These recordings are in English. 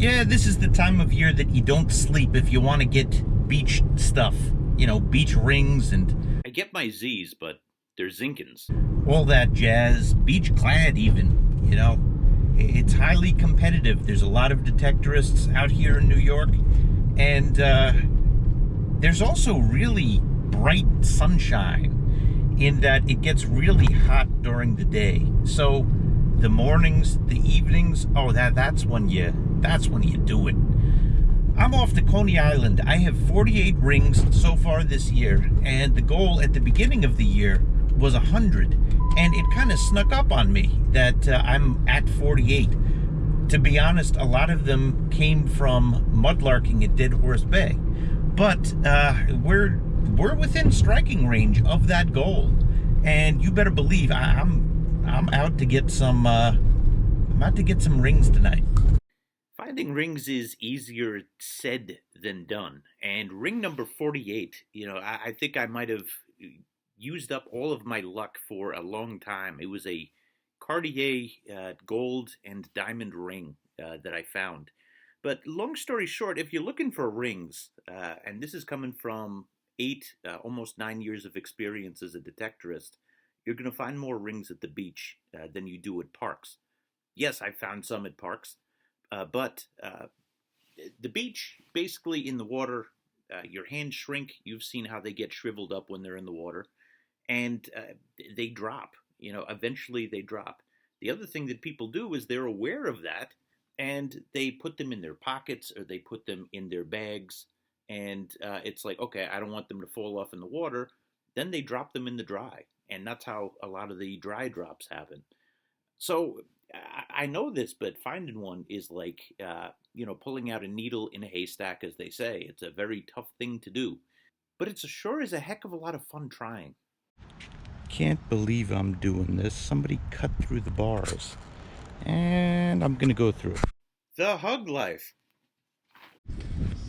Yeah, this is the time of year that you don't sleep if you want to get beach stuff. You know, beach rings and I get my Z's, but they're Zinkins. all that jazz. Beach clad, even. You know, it's highly competitive. There's a lot of detectorists out here in New York. And there's also really bright sunshine in that it gets really hot during the day. So the mornings, the evenings, oh, that's when you do it. I'm off to Coney Island. I have 48 rings so far this year, and the goal at the beginning of the year was 100, and it kind of snuck up on me that I'm at 48. To be honest, a lot of them came from mudlarking at Dead Horse Bay, but we're within striking range of that goal, and you better believe I'm out to get some rings tonight. Finding rings is easier said than done. And ring number 48, I think I might have used up all of my luck for a long time. It was a Cartier gold and diamond ring that I found. But long story short, if you're looking for rings, and this is coming from almost 9 years of experience as a detectorist, you're going to find more rings at the beach than you do at parks. Yes, I found some at parks, but the beach, basically in the water, your hands shrink. You've seen how they get shriveled up when they're in the water, and they drop. Eventually they drop. The other thing that people do is they're aware of that, and they put them in their pockets or they put them in their bags, and it's like, okay, I don't want them to fall off in the water. Then they drop them in the dry, and that's how a lot of the dry drops happen. So I know this, but finding one is like, pulling out a needle in a haystack, as they say. It's a very tough thing to do, but it's sure is a heck of a lot of fun trying. Can't believe I'm doing this. Somebody cut through the bars, and I'm gonna go through. The hug life.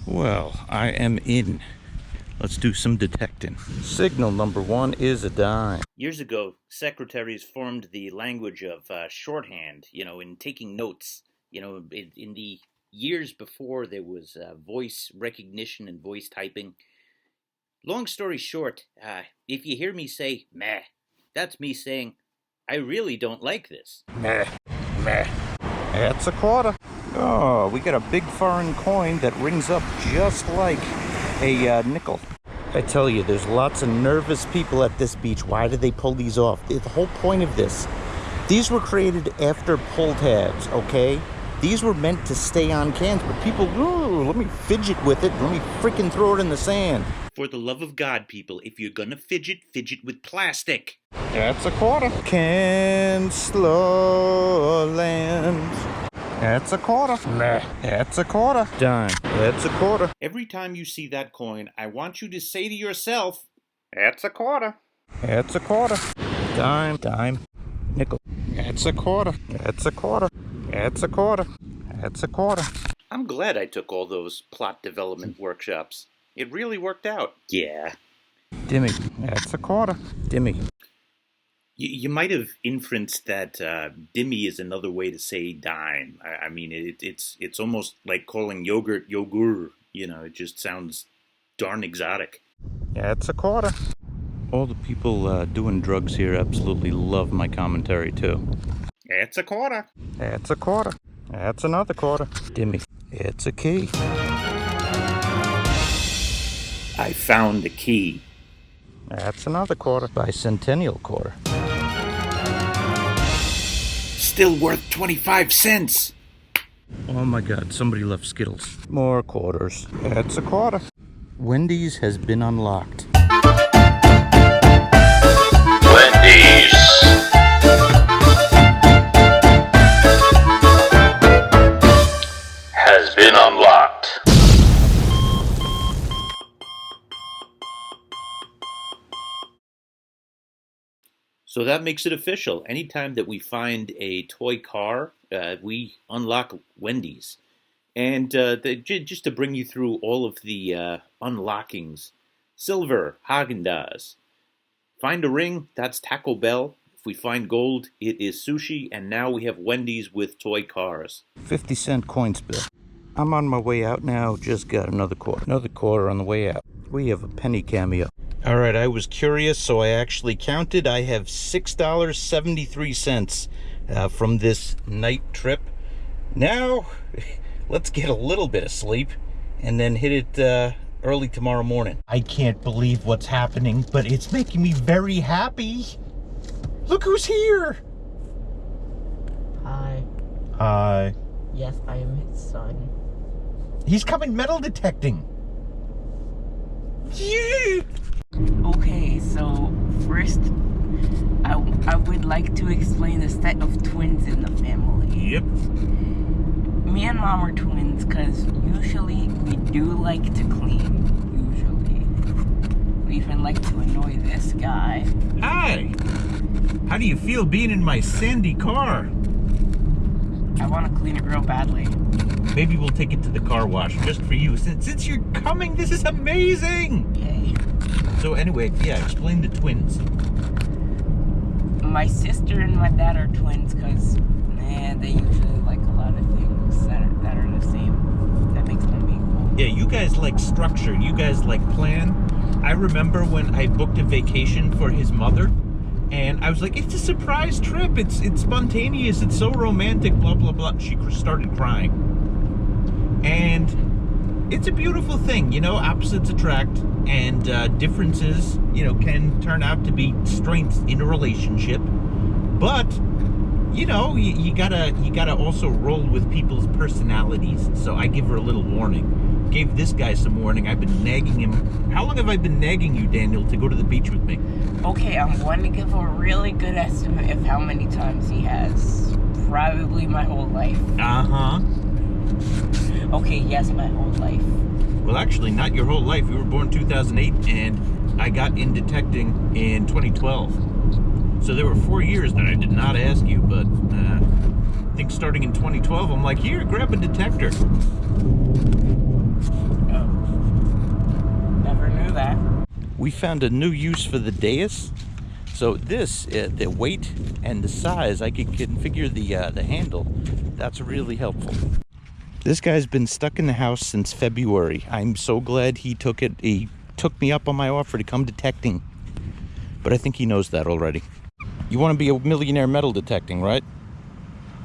Well, I am in. Let's do some detecting. Signal number 1 is a dime. Years ago, secretaries formed the language of shorthand, in taking notes. In the years before there was voice recognition and voice typing. Long story short, if you hear me say meh, that's me saying, I really don't like this. Meh, meh. That's a quarter. Oh, we got a big foreign coin that rings up just like a nickel. I tell you, there's lots of nervous people at this beach. Why do they pull these off? The whole point of this, these were created after pull tabs, okay? These were meant to stay on cans, but people, ooh, let me fidget with it. Let me freaking throw it in the sand. For the love of God, people, if you're gonna fidget, fidget with plastic. That's a quarter. Can slow land. That's a quarter. Nah. That's a quarter. Dime. That's a quarter. Every time you see that coin, I want you to say to yourself, that's a quarter. That's a quarter. Dime. Dime. Nickel. That's a quarter. That's a quarter. That's a quarter. That's a quarter. I'm glad I took all those plot development workshops. It really worked out. Yeah. Dimmy. That's a quarter. Dimmy. You might have inferenced that dimmy is another way to say dime. I mean, it's almost like calling yogurt yogur. It just sounds darn exotic. That's a quarter. All the people doing drugs here absolutely love my commentary too. It's a quarter. That's a quarter. That's another quarter. Dimmy. It's a key. I found the key. That's another quarter. Bicentennial quarter. Still worth 25 cents. Oh my God, somebody left Skittles. More quarters. That's a quarter. Wendy's has been unlocked. Wendy's has been unlocked. So that makes it official. Anytime that we find a toy car, we unlock Wendy's. And just to bring you through all of the unlockings. Silver, Haagen-Dazs. Find a ring, that's Taco Bell. If we find gold, it is sushi. And now we have Wendy's with toy cars. 50-cent coin spill. I'm on my way out now. Just got another quarter. Another quarter on the way out. We have a penny cameo. All right, I was curious, so I actually counted. I have $6.73 from this night trip. Now, let's get a little bit of sleep and then hit it early tomorrow morning. I can't believe what's happening, but it's making me very happy. Look who's here. Hi. Hi. Yes, I am his son. He's coming metal detecting. Yeah. Okay, so first, I would like to explain the set of twins in the family. Yep. Me and Mom are twins because usually we do like to clean. Usually. We even like to annoy this guy. Hi. How do you feel being in my sandy car? I want to clean it real badly. Maybe we'll take it to the car wash just for you. Since you're coming, this is amazing. Yay. So anyway, yeah, explain the twins. My sister and my dad are twins because, they usually like a lot of things that are the same. That makes them equal. Yeah, you guys like structure. You guys like plan. I remember when I booked a vacation for his mother, and I was like, it's a surprise trip. It's spontaneous. It's so romantic, blah, blah, blah. She started crying. And it's a beautiful thing, you know, opposites attract, and differences, you know, can turn out to be strengths in a relationship. But, you know, you gotta also roll with people's personalities. So I give her a little warning. Gave this guy some warning. I've been nagging him. How long have I been nagging you, Daniel, to go to the beach with me? Okay, I'm going to give a really good estimate of how many times he has. Probably my whole life. Uh-huh. Okay, yes, my whole life. Well, actually, not your whole life. You were born 2008, and I got in detecting in 2012. So there were 4 years that I did not ask you, but I think starting in 2012, I'm like, here, grab a detector. Oh. Never knew that. We found a new use for the dais. So this, the weight and the size, I can configure the handle. That's really helpful. This guy's been stuck in the house since February. I'm so glad he took me up on my offer to come detecting. But I think he knows that already. You want to be a millionaire metal detecting, right?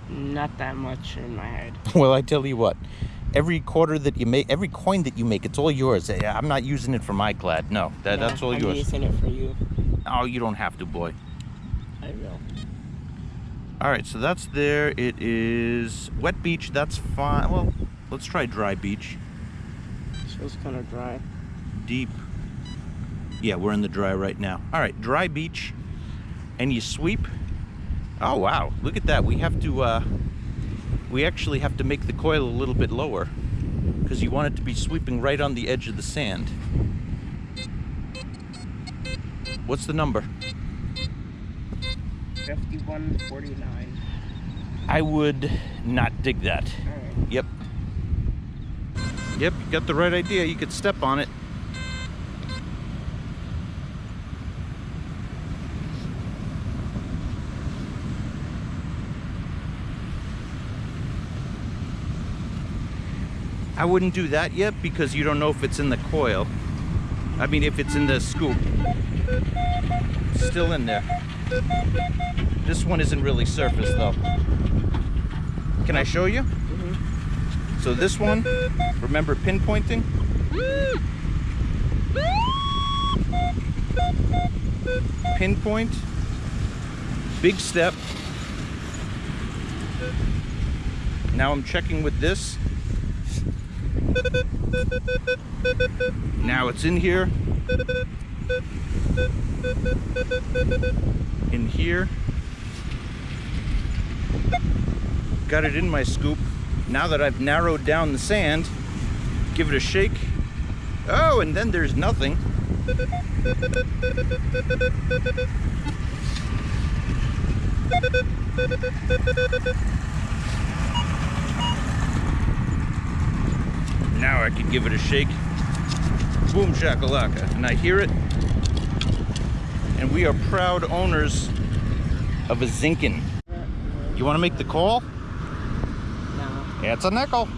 Not that much in my head. Well, I tell you what. Every quarter that you make, every coin that you make, it's all yours. I'm not using it for my glad. No, that's all yours. I'm using it for you. Oh, you don't have to, boy. I will. All right, so that's there. It is wet beach. That's fine. Well, let's try dry beach. This feels kind of dry. Deep. Yeah, we're in the dry right now. All right, dry beach. And you sweep. Oh, wow. Look at that. We actually have to make the coil a little bit lower because you want it to be sweeping right on the edge of the sand. What's the number? 5149. I would not dig that. All right. Yep. Yep, you got the right idea. You could step on it. I wouldn't do that yet because you don't know if it's in the coil. I mean, if it's in the scoop. It's still in there. This one isn't really surface though. Can I show you? Mm-hmm. So this one, remember pinpointing? Pinpoint, big step. Now I'm checking with this. Now it's in here. In here. Got it in my scoop. Now that I've narrowed down the sand, give it a shake. Oh, and then there's nothing. Now I can give it a shake. Boom shakalaka. And I hear it. And we are proud owners of a Zinkin. You want to make the call? No. It's a nickel.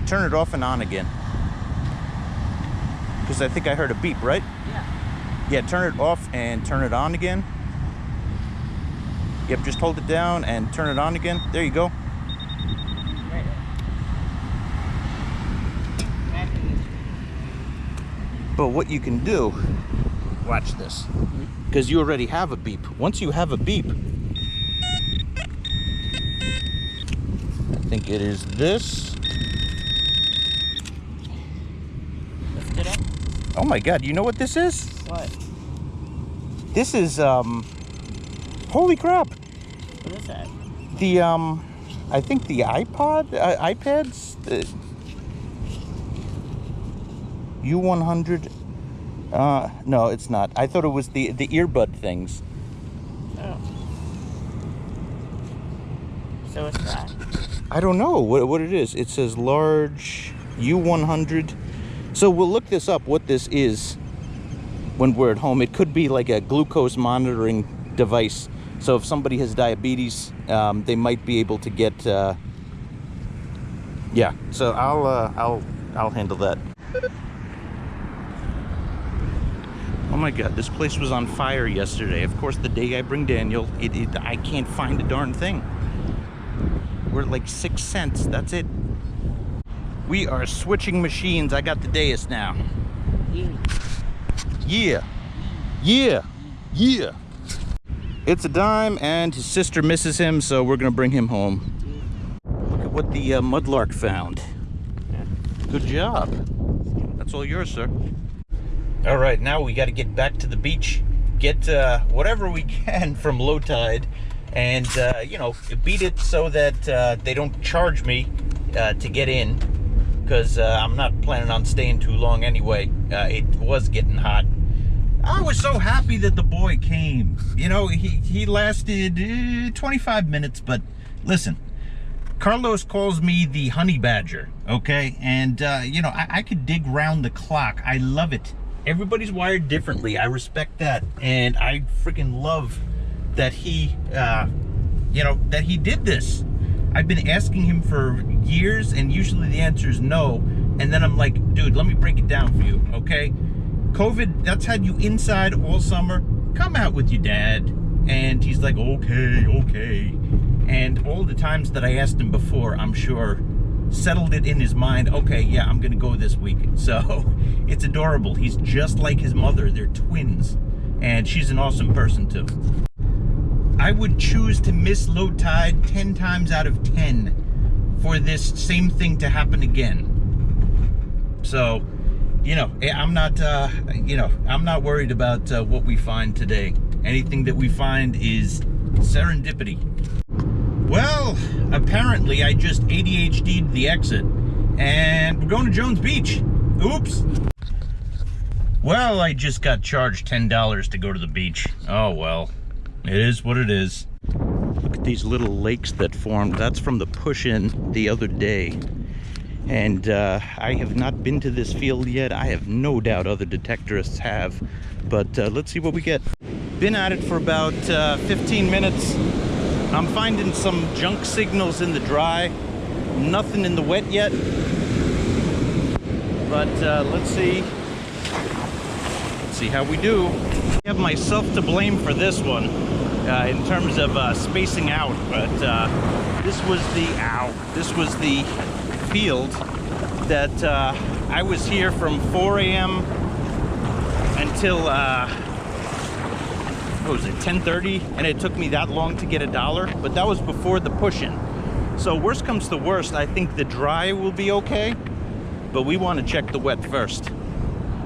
turn it off and on again. Because I think I heard a beep, right? Yeah. Yeah, turn it off and turn it on again. Yep, just hold it down and turn it on again. There you go. Right. But what you can do, watch this, because you already have a beep. Once you have a beep, I think it is this. Lift it up. Oh my God, you know what this is? What? This is, holy crap. What is that? The, I think the iPads, the U100, no, it's not. I thought it was the earbud things. Oh. So it's that? I don't know what it is. It says large U100. So we'll look this up, what this is, when we're at home. It could be like a glucose monitoring device. So if somebody has diabetes, they might be able to get, yeah. So I'll handle that. Oh my God, this place was on fire yesterday. Of course, the day I bring Daniel, I can't find a darn thing. We're at like 6 cents, that's it. We are switching machines. I got the Deus now. Yeah, yeah, yeah. It's a dime and his sister misses him, so we're gonna bring him home. Look at what the mudlark found. Good job. That's all yours, sir. All right, now we got to get back to the beach, get whatever we can from low tide, and you know, beat it so that they don't charge me to get in, because I'm not planning on staying too long anyway. It was getting hot. I was so happy that the boy came. You know, he lasted 25 minutes, but listen, Carlos calls me the honey badger, okay? And you know, I could dig round the clock. I love it. Everybody's wired differently. I respect that, and I freaking love that he, you know, that he did this. I've been asking him for years, and usually the answer is no. And then I'm like, dude, let me break it down for you, okay? COVID, that's had you inside all summer. Come out with your dad. And he's like, okay, okay. And all the times that I asked him before, I'm sure, settled it in his mind, okay, yeah, I'm gonna go this week. So it's adorable. He's just like his mother. They're twins, and she's an awesome person too. I would choose to miss low tide 10 times out of 10 for this same thing to happen again. So, you know, I'm not you know, I'm not worried about what we find today. Anything that we find is serendipity. Well, apparently I just ADHD'd the exit, and we're going to Jones Beach. Oops. Well, I just got charged $10 to go to the beach. Oh well, it is what it is. Look at these little lakes that formed. That's from the push-in the other day. And I have not been to this field yet. I have no doubt other detectorists have, but let's see what we get. Been at it for about 15 minutes. I'm finding some junk signals in the dry, nothing in the wet yet. But let's see how we do. I have myself to blame for this one in terms of spacing out. But this was the field that I was here from 4 a.m. until what was it, 10:30, and it took me that long to get $1, but that was before the push-in. So worst comes to worst, I think the dry will be okay, but we want to check the wet first.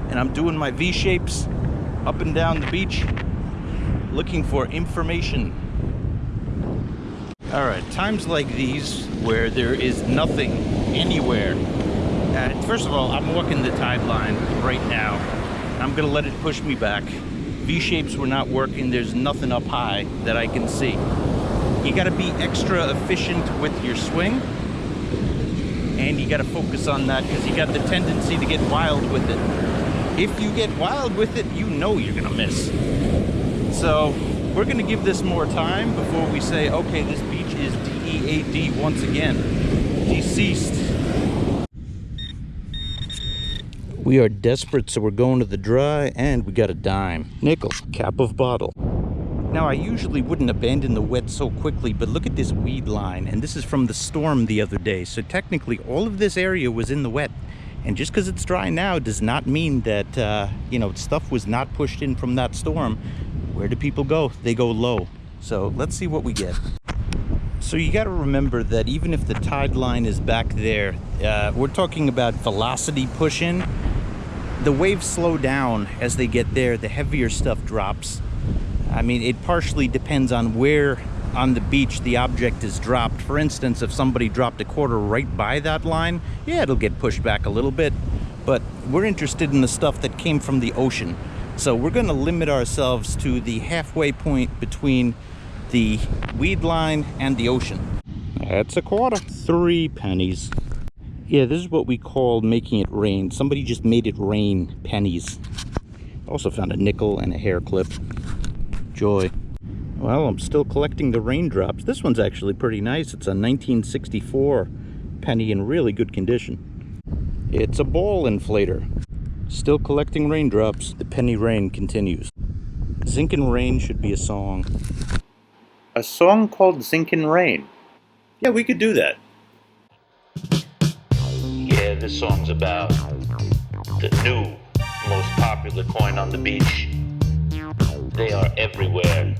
And I'm doing my V-shapes up and down the beach, looking for information. All right, times like these where there is nothing anywhere. First of all, I'm walking the tide line right now. I'm gonna let it push me back. V-shapes were not working. There's nothing up high that I can see. You gotta be extra efficient with your swing, and you gotta focus on that because you got the tendency to get wild with it. If you get wild with it, you know you're gonna miss. So we're gonna give this more time before we say, okay, this beach is DEAD once again. Deceased. We are desperate, so we're going to the dry, and we got a dime. Nickel, cap of bottle. Now, I usually wouldn't abandon the wet so quickly, but look at this weed line, and this is from the storm the other day. So technically, all of this area was in the wet. And just because it's dry now does not mean that, you know, stuff was not pushed in from that storm. Where do people go? They go low. So let's see what we get. So you got to remember that even if the tide line is back there, we're talking about velocity push in. The waves slow down as they get there, the heavier stuff drops. I mean, it partially depends on where on the beach the object is dropped. For instance, if somebody dropped a quarter right by that line, yeah, it'll get pushed back a little bit. But we're interested in the stuff that came from the ocean. So we're going to limit ourselves to the halfway point between the weed line and the ocean. That's a quarter. 3 pennies. Yeah, this is what we call making it rain. Somebody just made it rain pennies. Also found a nickel and a hair clip. Joy. Well, I'm still collecting the raindrops. This one's actually pretty nice. It's a 1964 penny in really good condition. It's a ball inflator. Still collecting raindrops. The penny rain continues. Zinc and Rain should be a song. A song called Zinc and Rain. Yeah, we could do that. Yeah, this song's about the new most popular coin on the beach. They are everywhere.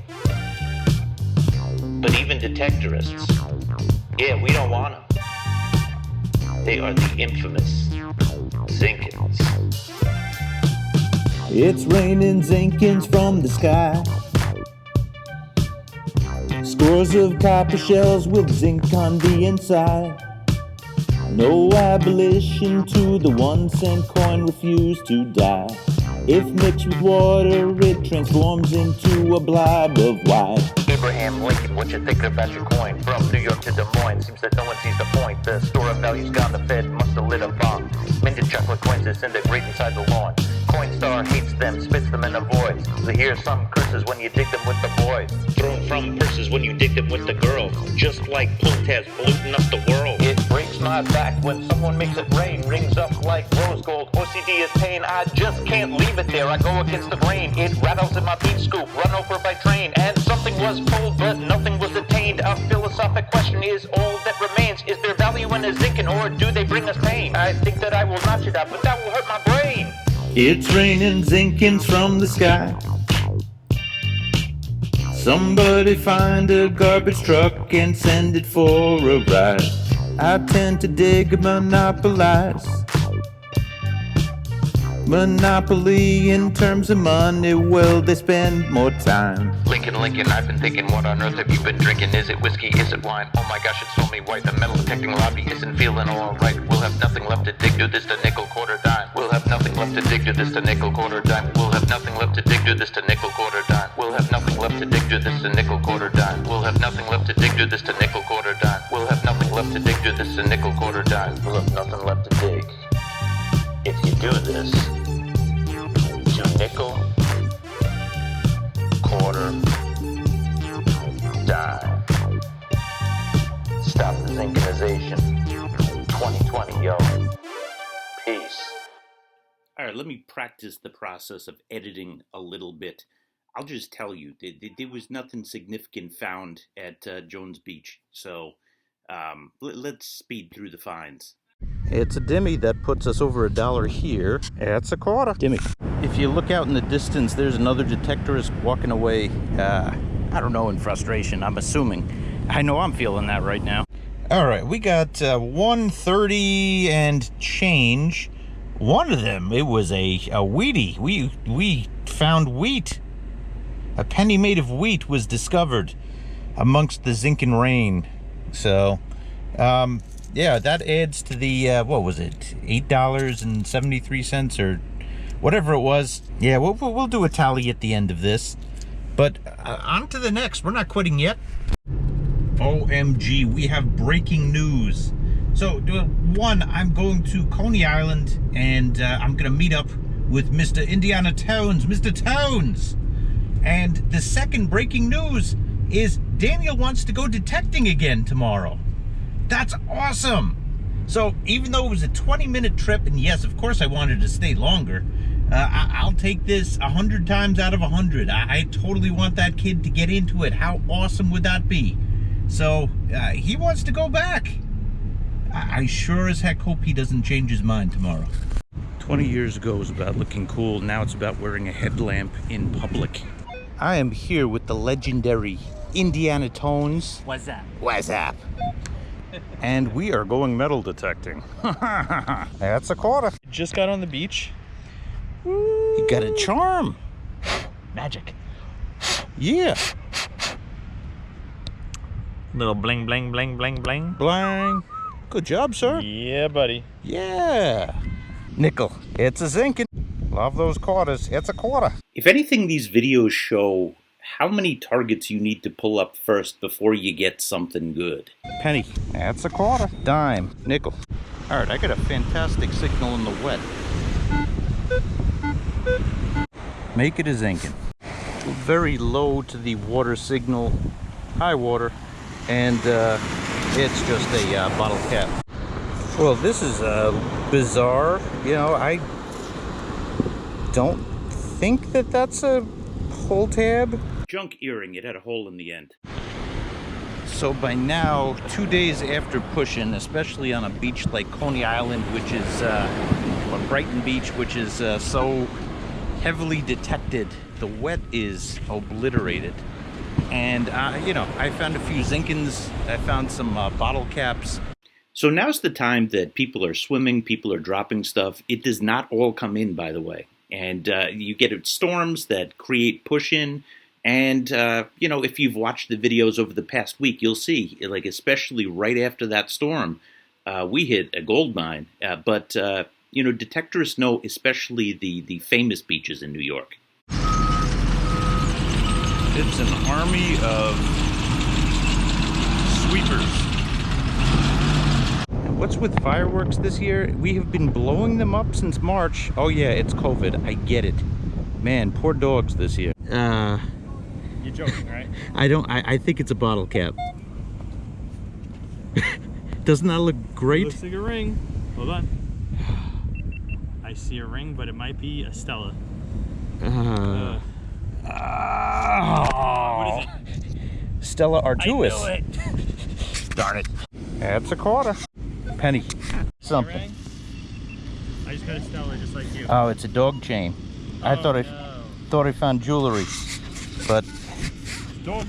But even detectorists, yeah, we don't want them. They are the infamous Zinkins. It's raining Zinkins from the sky. Scores of copper shells with zinc on the inside. No abolition to the 1-cent coin, refuse to die. If mixed with water, it transforms into a blob of white. Abraham Lincoln, what you thinking about your coin? From New York to Des Moines, seems that no one sees the point. The store of value's gone, the Fed must have lit a bomb. Minted chocolate coins disintegrate inside the lawn. Coinstar hates them, spits them and avoids. They hear some curses when you dig them with the boys. Thrown from purses when you dig them with the girls. Just like Plutas polluting up the world. It breaks my back when someone makes it rain. Rings up like rose gold, OCD is pain. I just can't leave it there, I go against the grain. It rattles in my beef scoop, run over by train. And something was pulled, but nothing was attained. A philosophic question is all that remains. Is there value in a zinkin, or do they bring us pain? I think that I will notch it up, but that will hurt my brain. It's raining Zinkins from the sky. Somebody find a garbage truck and send it for a ride. I tend to dig and monopolize. Monopoly in terms of money, well, they spend more time. Lincoln, I've been thinking, what on earth have you been drinking? Is it whiskey? Is it wine? Oh my gosh, it's so me white. The metal detecting lobby isn't feeling alright. We'll have nothing left to dig to this to nickel, quarter, dime. We'll have nothing left to dig to this to nickel, quarter, dime. We'll have nothing left to dig to this to nickel, quarter, dime. We'll have nothing left to dig to this to nickel, quarter, dime. We'll have nothing left to dig to this to nickel, quarter, dime. We'll have nothing left to dig to this to nickel, quarter, dime. We'll have nothing left to dig. If you do this to nickel, quarter, dime. Stop the zinkinization. 2020, yo. Peace. All right, let me practice the process of editing a little bit. I'll just tell you, there was nothing significant found at Jones Beach, so let's speed through the finds. It's a dimmy that puts us over $1 here. It's a quarter. Dimmy. If you look out in the distance, there's another detectorist walking away, I don't know, in frustration, I'm assuming. I know I'm feeling that right now. All right, we got 130 and change. One of them, it was a wheatie. We found wheat. A penny made of wheat was discovered amongst the zinc and rain. So, yeah, that adds to the, what was it, $8.73 or whatever it was. Yeah, we'll do a tally at the end of this. But on to the next. We're not quitting yet. OMG, we have breaking news. So, one, I'm going to Coney Island, and I'm going to meet up with Mr. Indiana Tones. Mr. Tones! And the second breaking news is Daniel wants to go detecting again tomorrow. That's awesome! So even though it was a 20-minute trip, and yes, of course I wanted to stay longer, I'll take this 100 times out of 100. I totally want that kid to get into it. How awesome would that be? So he wants to go back. I sure as heck hope he doesn't change his mind tomorrow. 20 years ago was about looking cool. Now it's about wearing a headlamp in public. I am here with the legendary Indiana Tones. What's that? What's up? And we are going metal detecting. That's a quarter. Just got on the beach. You got a charm. Magic. Yeah. Little bling, bling, bling, bling, bling. Blang. Good job, sir. Yeah, buddy. Yeah. Nickel. It's a zinkin. Love those quarters. It's a quarter. If anything, these videos show how many targets you need to pull up first before you get something good. Penny. That's a quarter. Dime. Nickel. All right, I got a fantastic signal in the wet. Make it a zinkin. Very low to the water signal. High water. And it's just a bottle cap. Well, this is bizarre. You know, I don't think that that's a pull tab. Junk earring, it had a hole in the end. So by now, 2 days after pushing, especially on a beach like Coney Island, which is, or Brighton Beach, which is so heavily detected, the wet is obliterated. And, you know, I found a few zinkins, I found some bottle caps. So now's the time that people are swimming, people are dropping stuff. It does not all come in, by the way. And you get storms that create push-in. And, you know, if you've watched the videos over the past week, you'll see, like, especially right after that storm, we hit a gold mine. But, you know, detectorists know especially the famous beaches in New York. It's an army of sweepers. What's with fireworks this year? We have been blowing them up since March. Oh yeah, it's COVID. I get it. Man, poor dogs this year. You're joking, right? I think it's a bottle cap. Doesn't that look great? Looks like a ring. Hold on. I see a ring, but it might be a Stella. What is it? Stella Artois. I knew it. Darn it. That's a quarter. Penny. Something. Ring? I just got a Stella just like you. Oh, it's a dog chain. I thought I found jewelry, but Dog.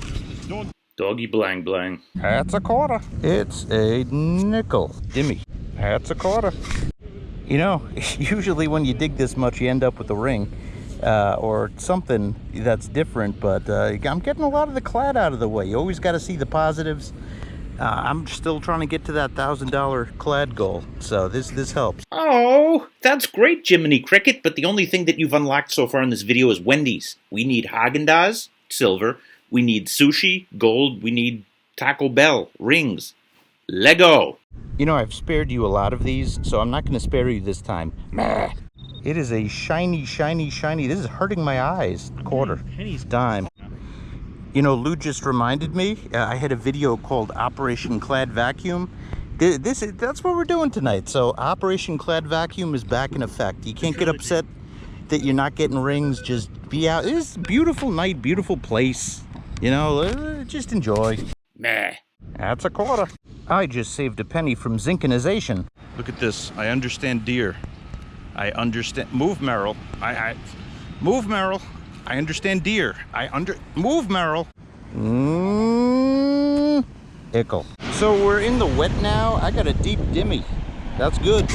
Doggy blang blang. that's a quarter. It's a nickel. Dimmy. That's a quarter. You know, usually when you dig this much, you end up with a ring or something that's different, but I'm getting a lot of the clad out of the way. You always got to see the positives. I'm still trying to get to that $1,000 clad goal, so this helps. Oh, that's great, Jiminy Cricket, but the only thing that you've unlocked so far in this video is Wendy's. We need Haagen-Dazs, silver. We need sushi, gold. We need Taco Bell, rings. Lego. You know, I've spared you a lot of these, so I'm not going to spare you this time. Meh. It is a shiny, shiny, shiny. This is hurting my eyes. Quarter. Pennies. Dime. You know, Lou just reminded me, I had a video called Operation Clad Vacuum. That's what we're doing tonight. So Operation Clad Vacuum is back in effect. You can't get upset that you're not getting rings. Just be out. It's a beautiful night, beautiful place. You know, just enjoy. Meh. That's a quarter. I just saved a penny from zinkinization. Look at this. I understand deer. I understand. Move, Merrill. Move, Merrill. I understand deer. Move, Merrill. Ickle. So we're in the wet now. I got a deep dimmy. That's good.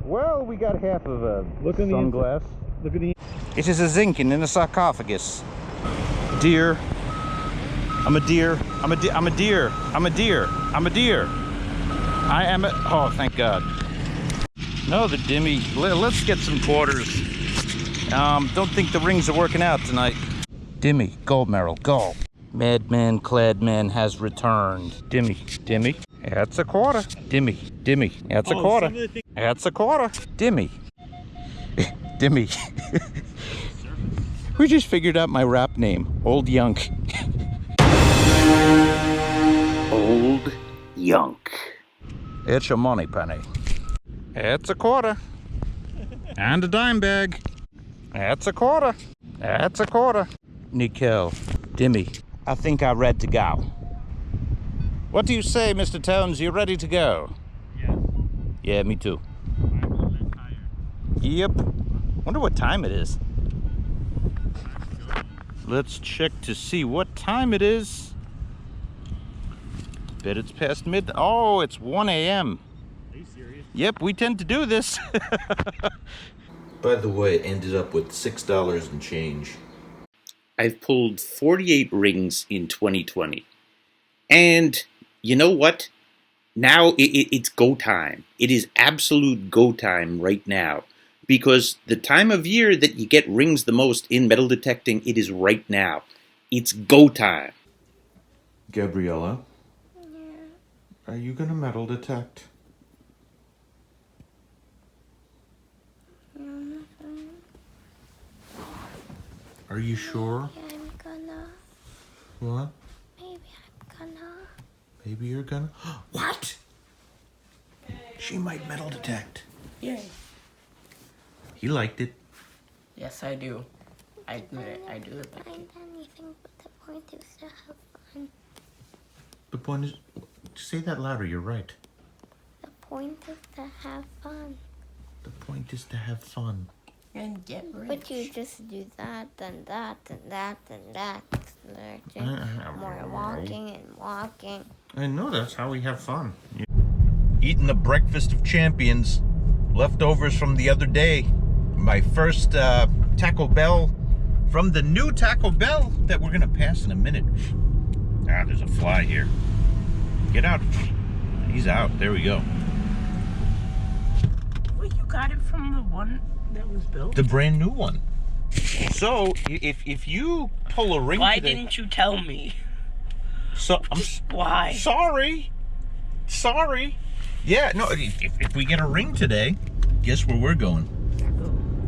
Well, we got half of a sunglass. Look at the. It is a zinkin in a sarcophagus. Deer. I'm a deer. I'm a deer. I'm a deer. I'm a deer. I'm a deer. I am a. Oh, thank God. No, the dimmy. Let's get some quarters. Don't think the rings are working out tonight. Dimmy, go, Merrill, go. Madman Cladman has returned. Dimmy. That's a quarter. Dimmy. That's a quarter. That's a quarter. Dimmy. We just figured out my rap name, Old Yunk. Old Yunk. It's your money, Penny. It's a quarter. And a dime bag. That's a quarter. That's a quarter. Nickel, Dimmy, I think I'm ready to go. What do you say, Mr. Tones? You ready to go? Yeah. Yeah, me too. I'm a little tired. Yep. Wonder what time it is. Let's check to see what time it is. Bet it's past midnight. Oh, it's 1 a.m. Are you serious? Yep, we tend to do this. By the way, ended up with $6 and change. I've pulled 48 rings in 2020. And you know what? Now it's go time. It is absolute go time right now. Because the time of year that you get rings the most in metal detecting, it is right now. It's go time. Gabriella? Are you gonna metal detect? Are you sure? I'm gonna. What? Maybe I'm gonna. Maybe you're gonna. What? She might metal detect. Yay. He liked it. Yes, I do. I admit it. I do like it. Find anything, but the point is to have fun. The point is, say that louder. You're right. The point is to have fun. The point is to have fun. And get rich. But you just do that, and that, and that, and that. Searching, more walking and walking. I know, that's how we have fun. Eating the breakfast of champions, leftovers from the other day. My first Taco Bell from the new Taco Bell that we're gonna pass in a minute. Ah, there's a fly here. Get out. He's out. There we go. Wait, you got it from the one that was built? The brand new one. So if you pull a ring Why today, didn't you tell me? so Why? sorry. Yeah, no. If we get a ring today, guess where we're going?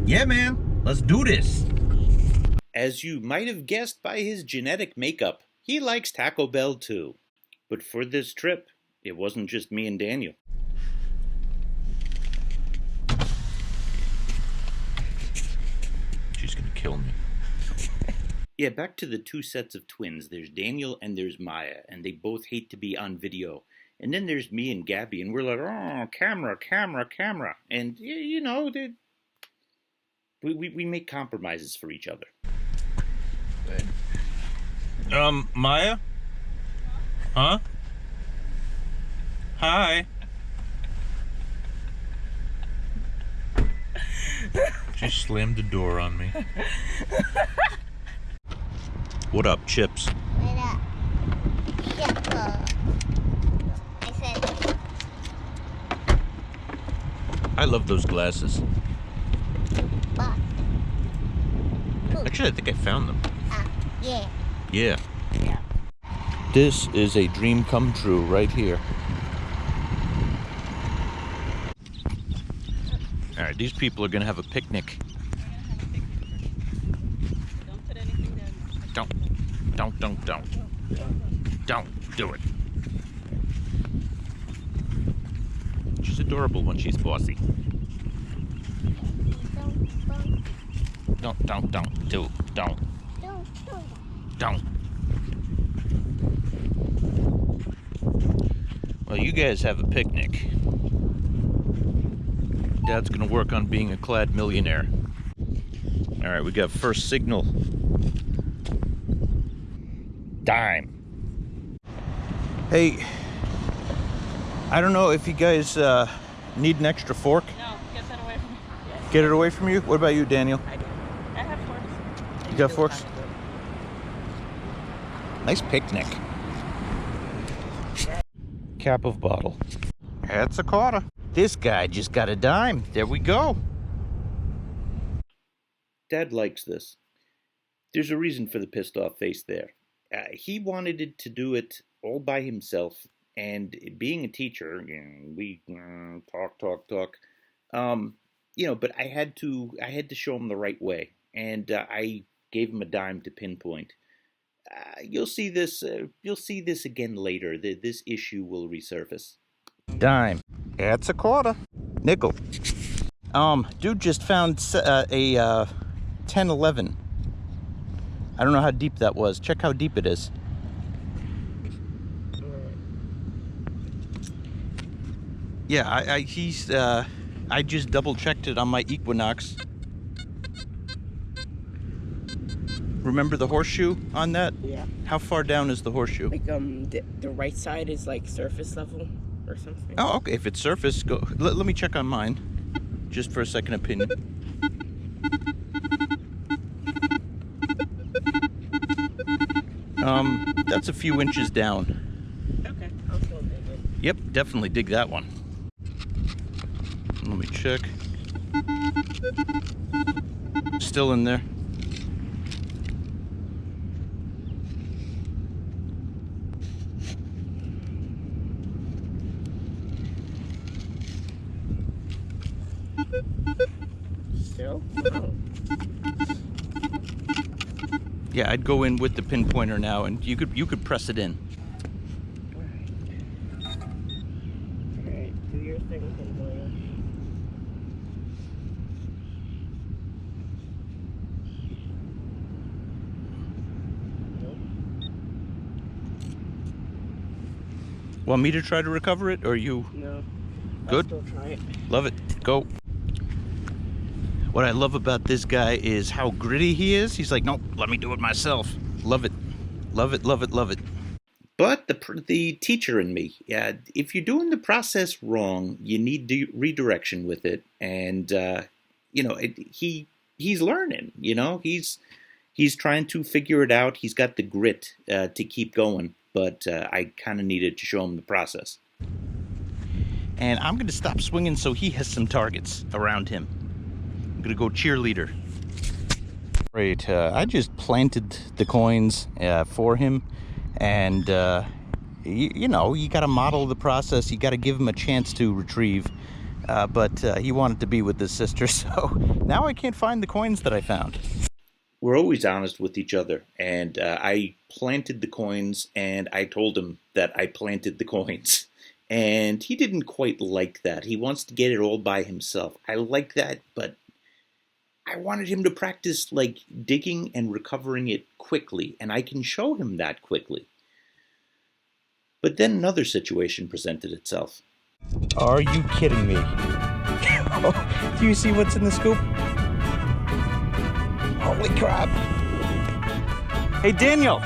Yeah, man. Let's do this. As you might have guessed by his genetic makeup, he likes Taco Bell too. But for this trip, it wasn't just me and Daniel. She's gonna kill me. Yeah, back to the two sets of twins. There's Daniel and there's Maya, and they both hate to be on video. And then there's me and Gabby, and we're like, oh, camera. And, you know, we make compromises for each other. Maya? Huh? Hi. She slammed the door on me. What up, Chips? What up? I said, I love those glasses. but. Actually, I think I found them. Yeah. Yeah. Yeah. This is a dream come true right here. All right, these people are gonna have a picnic. Don't put anything down. Don't do it. She's adorable when she's bossy. Don't. Well, you guys have a picnic. Dad's gonna work on being a clad millionaire. All right, we got first signal. Dime. Hey, I don't know if you guys need an extra fork. No, get that away from me. Yes, Get it away from you. What about you, Daniel? I do. I have forks. You got forks? Nice picnic. Cap of bottle. That's a quarter. This guy just got a dime. There we go. Dad likes this. There's a reason for the pissed off face there. He wanted to do it all by himself, and being a teacher, you know, we talk. You know, but I had to show him the right way, and I gave him a dime to pinpoint. You'll see this again later. This issue will resurface. Dime. It's a quarter. Nickel. Dude just found a 10-11. I don't know how deep that was. Check how deep it is. Yeah, I just double checked it on my Equinox. Remember the horseshoe on that? Yeah. How far down is the horseshoe? Like, the right side is like surface level or something. Oh, okay. If it's surface, go. Let me check on mine, just for a second opinion. That's a few inches down. Okay, I'll still dig it. Yep, definitely dig that one. Let me check. Still in there. Still? Oh. Yeah, I'd go in with the pinpointer now, and you could press it in. Alright, do your thing, pinpointer. Want me to try to recover it, or you? No. Good? I'll still try it. Love it. Go. What I love about this guy is how gritty he is. He's like, nope, let me do it myself. Love it. Love it, love it, love it. But the teacher in me, if you're doing the process wrong, you need redirection with it. And, he's learning, he's trying to figure it out. He's got the grit to keep going. But I kind of needed to show him the process. And I'm going to stop swinging so he has some targets around him. I'm going to go cheerleader. Great. I just planted the coins for him. And, you got to model the process. You got to give him a chance to retrieve. But he wanted to be with his sister. So now I can't find the coins that I found. We're always honest with each other. And I planted the coins, and I told him that I planted the coins. And he didn't quite like that. He wants to get it all by himself. I like that, but I wanted him to practice, like, digging and recovering it quickly, and I can show him that quickly. But then another situation presented itself. Are you kidding me? Do you see what's in the scoop? Holy crap. Hey, Daniel.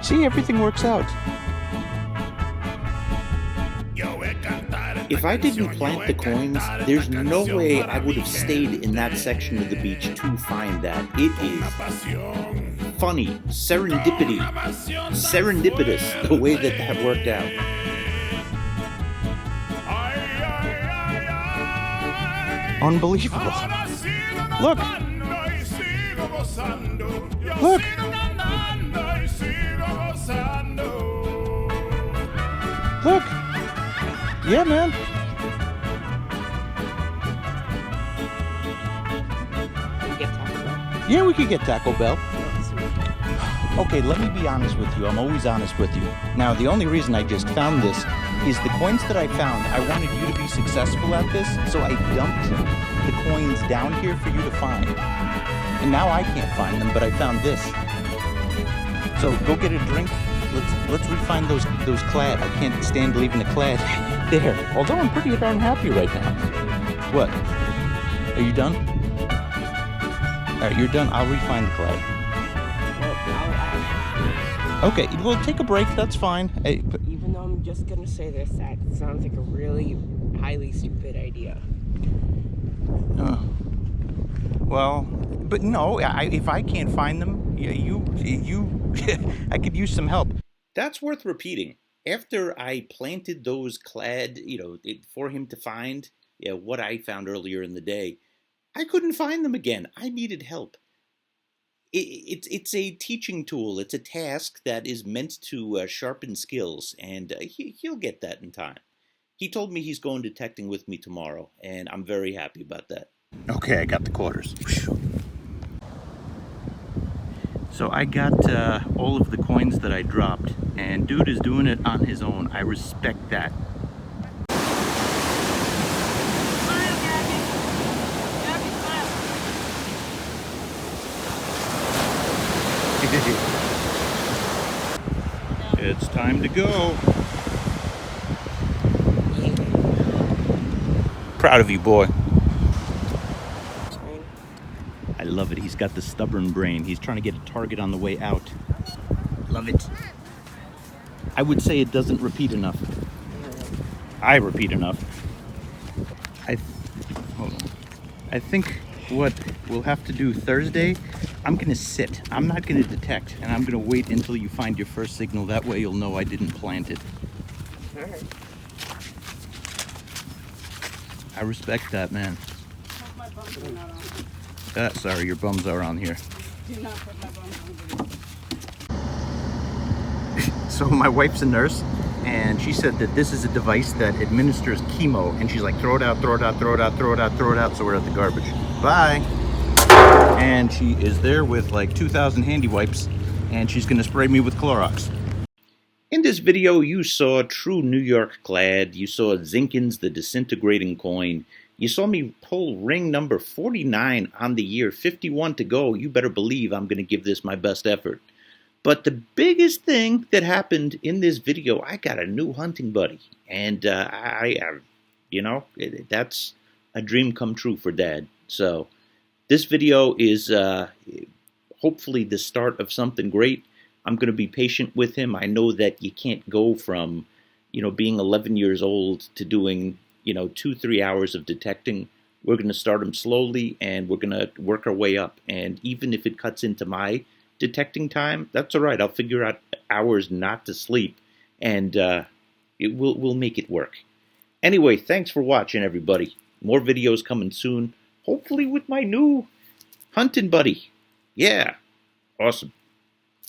See, everything works out. If I didn't plant the coins, there's no way I would have stayed in that section of the beach to find that. It is funny, serendipitous, the way that worked out. Unbelievable. Look. Look. Look. Yeah, man. We get Taco Bell. Yeah, we could get Taco Bell. Oh, sweet. Okay, let me be honest with you. I'm always honest with you. Now, the only reason I just found this is the coins that I found. I wanted you to be successful at this, so I dumped the coins down here for you to find. And now I can't find them, but I found this. So go get a drink. Let's refine those clad. I can't stand leaving the clad there. Although I'm pretty darn happy right now. What? Are you done? All right, you're done. I'll refine the clad. Okay, well, take a break. That's fine. Hey, Even though I'm just gonna say this, that sounds like a really highly stupid idea. well, but no. If I can't find them, you, I could use some help. That's worth repeating. After I planted those clad, for him to find what I found earlier in the day, I couldn't find them again. I needed help. It's a teaching tool. It's a task that is meant to sharpen skills, and he'll get that in time. He told me he's going detecting with me tomorrow, and I'm very happy about that. Okay, I got the quarters. So I got all of the coins that I dropped, And dude is doing it on his own. I respect that. It's time to go. Proud of you, boy. I love it. He's got the stubborn brain. He's trying to get a target on the way out. Love it. I would say it doesn't repeat enough. I repeat enough. Hold on. I think what we'll have to do Thursday, I'm gonna sit. I'm not gonna detect, and I'm gonna wait until you find your first signal. That way you'll know I didn't plant it. Alright. I respect that, man. Hope my bumps are not on. Sorry, your bums are on here. Do not put my bumps on video. So my wife's a nurse, and she said that this is a device that administers chemo, and she's like, throw it out, throw it out, throw it out, throw it out, throw it out, so we're at the garbage. Bye. And she is there with like 2,000 handy wipes, and she's gonna spray me with Clorox. In this video, you saw True New York Clad, you saw Zinkins the Disintegrating Coin, you saw me pull ring number 49 on the year, 51 to go. You better believe I'm gonna give this my best effort. But the biggest thing that happened in this video, I got a new hunting buddy. And that's a dream come true for Dad. So this video is hopefully the start of something great. I'm going to be patient with him. I know that you can't go from, being 11 years old to doing, 2-3 hours of detecting. We're going to start him slowly, and we're going to work our way up. And even if it cuts into my detecting time, that's all right. I'll figure out hours not to sleep, and we'll make it work. Anyway, thanks for watching, everybody. More videos coming soon, hopefully with my new hunting buddy. Yeah, awesome.